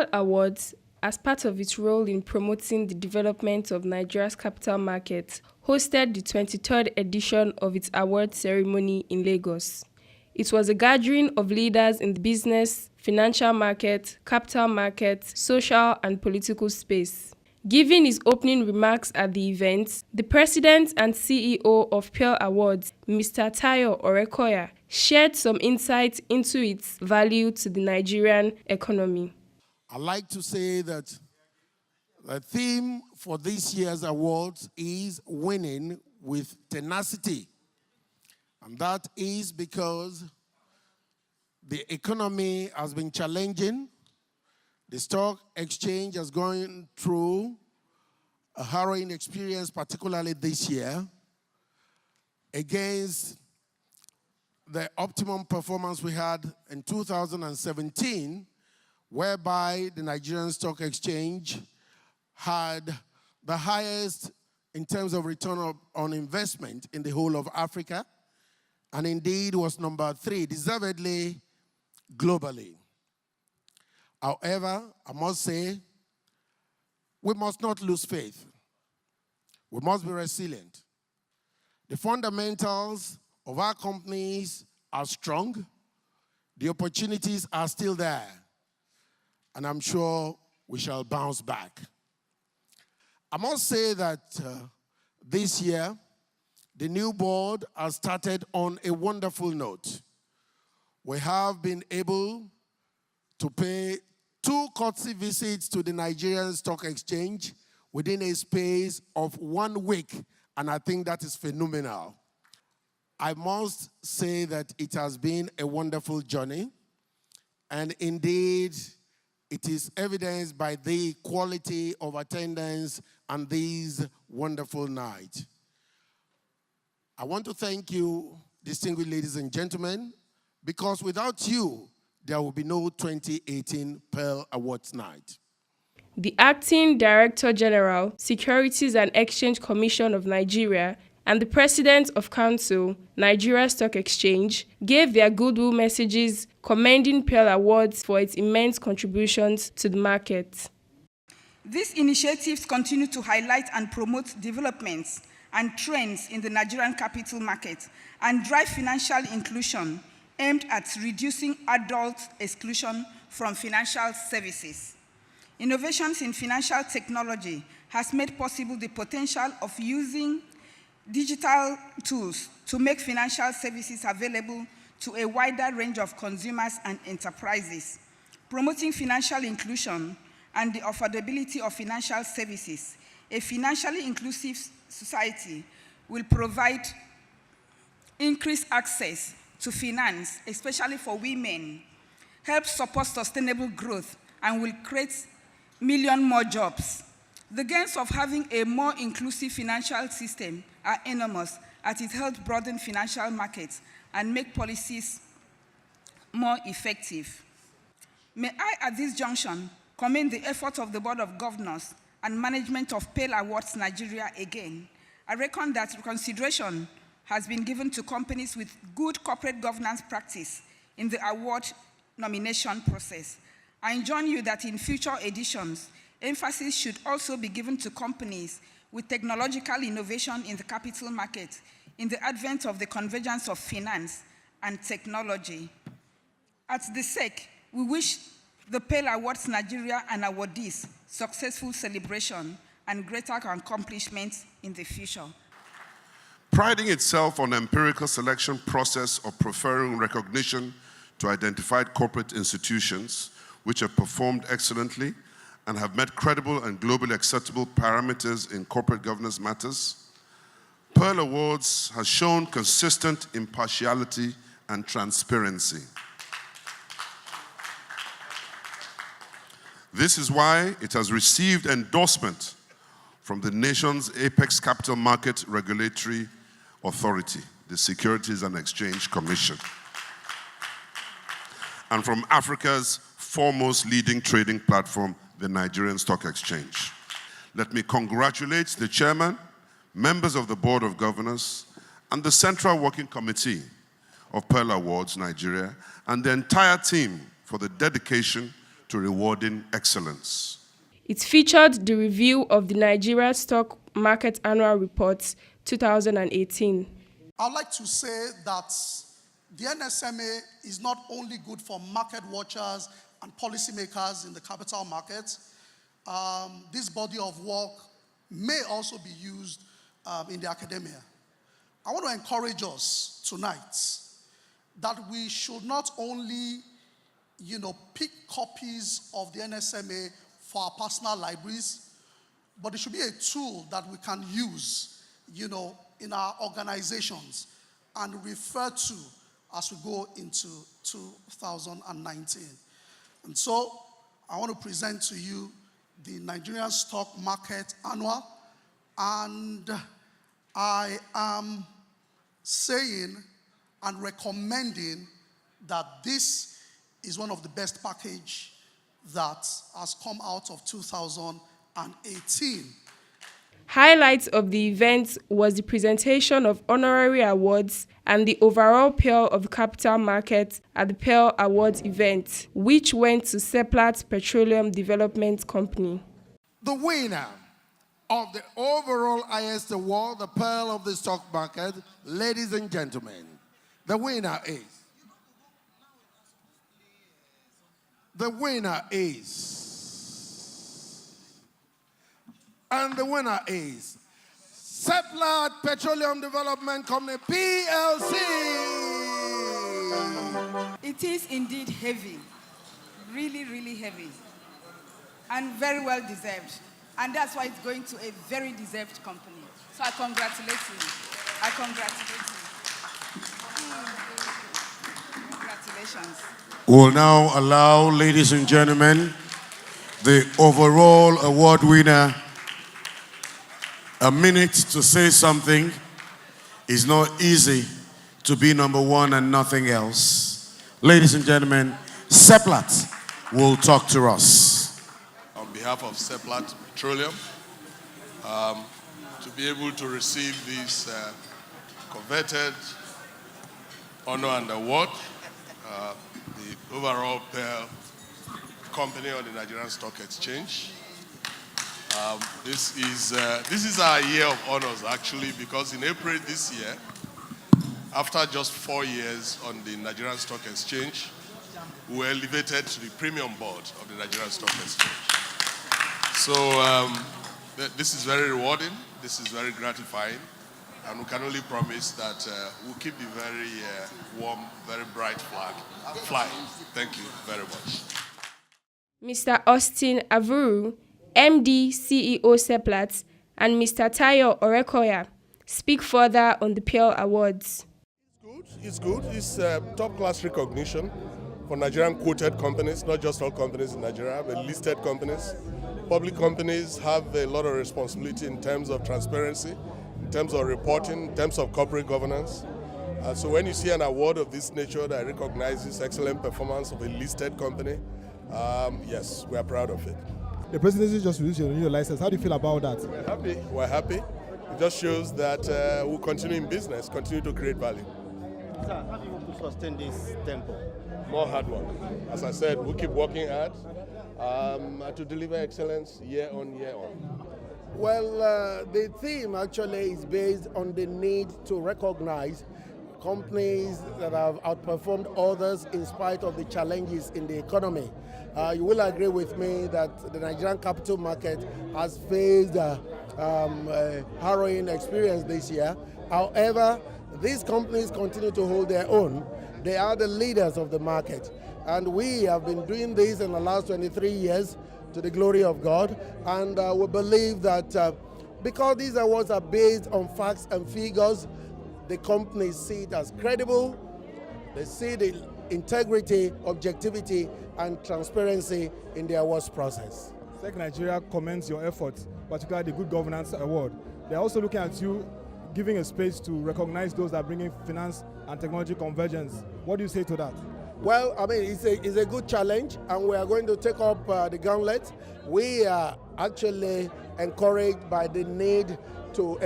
Pearl Awards, as part of its role in promoting the development of Nigeria's capital market, hosted the 23rd edition of its award ceremony in Lagos. It was a gathering of leaders in the business, financial market, capital market, social and political space. Giving his opening remarks at the event, the president and CEO of Pearl Awards, Mr. Tayo Orekoya, shared some insights into its value to the Nigerian economy. I'd like to say that the theme for this year's awards is winning with tenacity. And that is because the economy has been challenging. The stock exchange has gone through a harrowing experience, particularly this year, against the optimum performance we had in 2017, whereby the Nigerian Stock Exchange had the highest in terms of return on investment in the whole of Africa, and indeed was number 3, deservedly, globally. However, I must say, we must not lose faith. We must be resilient. The fundamentals of our companies are strong. The opportunities are still there. And I'm sure we shall bounce back. I must say that this year, the new board has started on a wonderful note. We have been able to pay 2 courtesy visits to the Nigerian Stock Exchange within a space of 1 week, and I think that is phenomenal. I must say that it has been a wonderful journey, and indeed, it is evidenced by the quality of attendance on these wonderful nights. I want to thank you, distinguished ladies and gentlemen, because without you, there will be no 2018 Pearl Awards night. The Acting Director General, Securities and Exchange Commission of Nigeria, and the President of Council, Nigeria Stock Exchange, gave their goodwill messages commending Pearl Awards for its immense contributions to the market. These initiatives continue to highlight and promote developments and trends in the Nigerian capital market and drive financial inclusion aimed at reducing adult exclusion from financial services. Innovations in financial technology has made possible the potential of using digital tools to make financial services available to a wider range of consumers and enterprises, promoting financial inclusion and the affordability of financial services. A financially inclusive society will provide increased access to finance, especially for women, help support sustainable growth, and will create million more jobs. The gains of having a more inclusive financial system are enormous, as it helps broaden financial markets and make policies more effective. May I, at this junction, commend the effort of the Board of Governors and management of Pearl Awards Nigeria again. I reckon that consideration has been given to companies with good corporate governance practice in the award nomination process. I enjoin you that in future editions, emphasis should also be given to companies with technological innovation in the capital market in the advent of the convergence of finance and technology. At the sake, we wish the Pearl Awards Nigeria and awardees successful celebration and greater accomplishments in the future. Priding itself on the empirical selection process of preferring recognition to identified corporate institutions which have performed excellently and have met credible and globally acceptable parameters in corporate governance matters, Pearl Awards has shown consistent impartiality and transparency. This is why it has received endorsement from the nation's apex capital market regulatory authority, the Securities and Exchange Commission, and from Africa's foremost leading trading platform, the Nigerian Stock Exchange. Let me congratulate the chairman, members of the Board of Governors, and the Central Working Committee of Pearl Awards Nigeria, and the entire team for the dedication to rewarding excellence. It featured the review of the Nigeria Stock Market Annual Report 2018. I'd like to say that the NSMA is not only good for market watchers and policymakers in the capital market. This body of work may also be used in the academia. I want to encourage us tonight that we should not only, pick copies of the NSMA for our personal libraries, but it should be a tool that we can use, in our organizations and refer to as we go into 2019. And so I want to present to you the Nigerian Stock Market Annual, and I am saying and recommending that this is one of the best package that has come out of 2018. Highlights of the event was the presentation of honorary awards and the overall pearl of the capital market at the Pearl Awards event, which went to Seplat Petroleum Development Company. The winner of the overall highest award, the Pearl of the Stock Market, ladies and gentlemen, the winner is Seplat Petroleum Development Company, PLC. It is indeed heavy, really, really heavy, and very well deserved. And that's why it's going to a very deserved company. So I congratulate you. Congratulations. We'll now allow, ladies and gentlemen, the overall award winner a minute to say something. It's not easy to be number one and nothing else. Ladies and gentlemen, Seplat will talk to us. On behalf of Seplat Petroleum, to be able to receive this coveted honor and award, the overall pearl company on the Nigerian Stock Exchange. This is our year of honors, actually, because in April this year, after just 4 years on the Nigerian Stock Exchange, we were elevated to the premium board of the Nigerian Stock Exchange. So this is very rewarding, this is very gratifying, and we can only promise that we'll keep the very warm, very bright flag flying. Thank you very much. Mr. Austin Avuru, MD, CEO Seplat, and Mr. Tayo Orekoya speak further on the Pearl Awards. It's good. It's top-class recognition for Nigerian quoted companies, not just all companies in Nigeria, but listed companies. Public companies have a lot of responsibility in terms of transparency, in terms of reporting, in terms of corporate governance. So when you see an award of this nature that recognizes excellent performance of a listed company, yes, we are proud of it. The presidency just released your new license. How do you feel about that? We're happy. It just shows that we'll continue in business, continue to create value. Sir, how do you want to sustain this tempo? More hard work. As I said, we'll keep working hard to deliver excellence year on year on. Well, the theme actually is based on the need to recognize companies that have outperformed others in spite of the challenges in the economy. You will agree with me that the Nigerian capital market has faced a harrowing experience this year. However, these companies continue to hold their own. They are the leaders of the market. And we have been doing this in the last 23 years to the glory of God. And we believe that because these awards are based on facts and figures, the companies see it as credible. They see the integrity, objectivity, and transparency in the awards process. SEC Nigeria commends your efforts, particularly the Good Governance Award. They're also looking at you giving a space to recognize those that are bringing finance and technology convergence. What do you say to that? Well, I mean, it's a good challenge, and we are going to take up the gauntlet. We are actually encouraged by the need to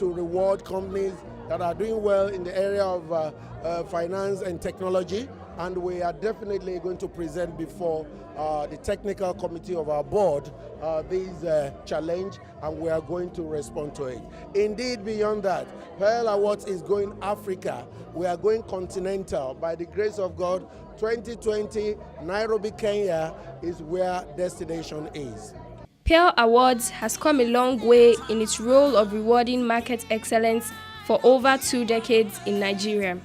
reward companies that are doing well in the area of finance and technology, and we are definitely going to present before the technical committee of our board this challenge, and we are going to respond to it. Indeed, beyond that, Pearl Awards is going Africa. We are going continental. By the grace of God, 2020, Nairobi, Kenya is where destination is. Pearl Awards has come a long way in its role of rewarding market excellence for over 2 decades in Nigeria.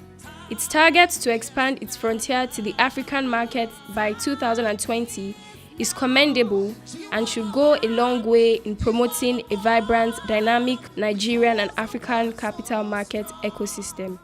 Its target to expand its frontier to the African market by 2020 is commendable and should go a long way in promoting a vibrant, dynamic Nigerian and African capital market ecosystem.